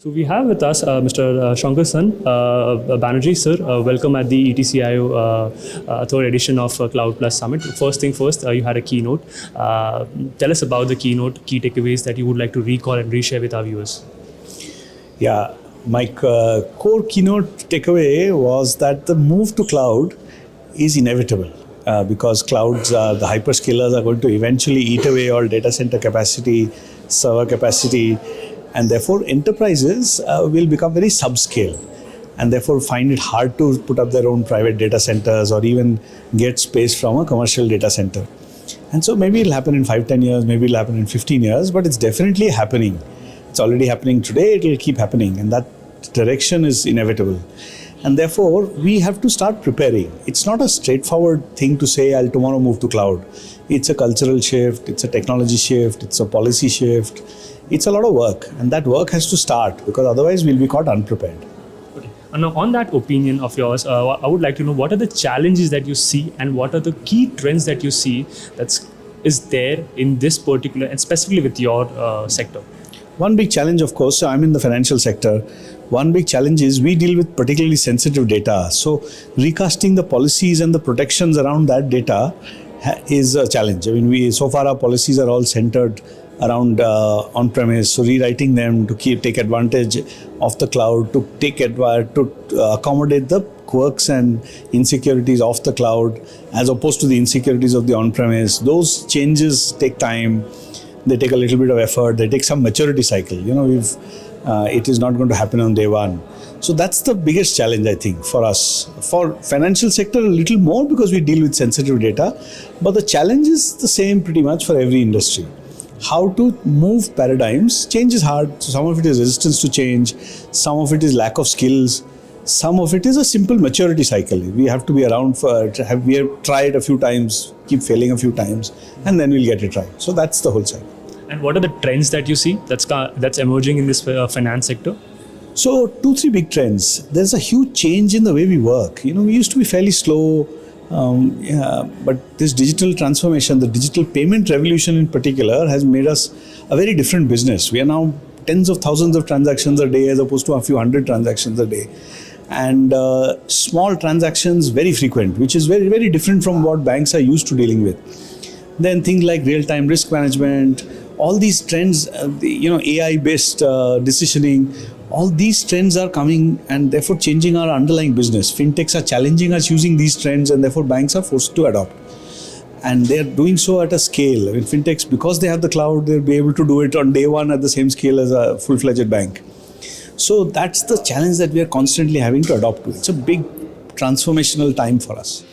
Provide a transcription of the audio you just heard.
So we have with us Mr. Sankarson Banerjee, sir. Welcome at the ETCIO third edition of Cloud Plus Summit. First thing first, you had a keynote. Tell us about the keynote, key takeaways that you would like to recall and reshare with our viewers. Yeah, my core keynote takeaway was that the move to cloud is inevitable because clouds, the hyperscalers are going to eventually eat away all data center capacity, server capacity, and therefore enterprises will become very subscale and therefore find it hard to put up their own private data centers or even get space from a commercial data center. And so maybe it'll happen in 5-10 years, maybe it'll happen in 15 years, but it's definitely happening. It's already happening today, it'll keep happening, and that direction is inevitable. And therefore, we have to start preparing. It's not a straightforward thing to say, I'll tomorrow move to cloud. It's a cultural shift, it's a technology shift, it's a policy shift. It's a lot of work, and that work has to start because otherwise we'll be caught unprepared. Okay. And now on that opinion of yours, I would like to know what are the challenges that you see and what are the key trends that you see that is there in this particular and specifically with your sector? One big challenge, of course, I'm in the financial sector. One big challenge is we deal with particularly sensitive data. So recasting the policies and the protections around that data is a challenge. I mean, so far our policies are all centered around on-premise, so rewriting them to take advantage of the cloud, to accommodate the quirks and insecurities of the cloud as opposed to the insecurities of the on-premise. Those changes take time. They take a little bit of effort. They take some maturity cycle. It is not going to happen on day one. So that's the biggest challenge, I think, for us. For financial sector, a little more because we deal with sensitive data. But the challenge is the same pretty much for every industry. How to move paradigms. Change is hard. So some of it is resistance to change. Some of it is lack of skills. Some of it is a simple maturity cycle. We have to be around we have tried a few times, keep failing a few times, and then we'll get it right. So that's the whole cycle. And what are the trends that you see that's emerging in this finance sector? So 2-3 big trends. There's a huge change in the way we work. We used to be fairly slow, but this digital transformation, the digital payment revolution in particular, has made us a very different business. We are now tens of thousands of transactions a day as opposed to a few hundred transactions a day. And small transactions very frequent, which is very, very different from what banks are used to dealing with. Then things like real-time risk management, all these trends, AI-based decisioning, all these trends are coming and therefore changing our underlying business. Fintechs are challenging us using these trends and therefore banks are forced to adopt. And they're doing so at a scale. I mean, fintechs, because they have the cloud, they'll be able to do it on day one at the same scale as a full-fledged bank. So that's the challenge that we are constantly having to adopt to. It's a big transformational time for us.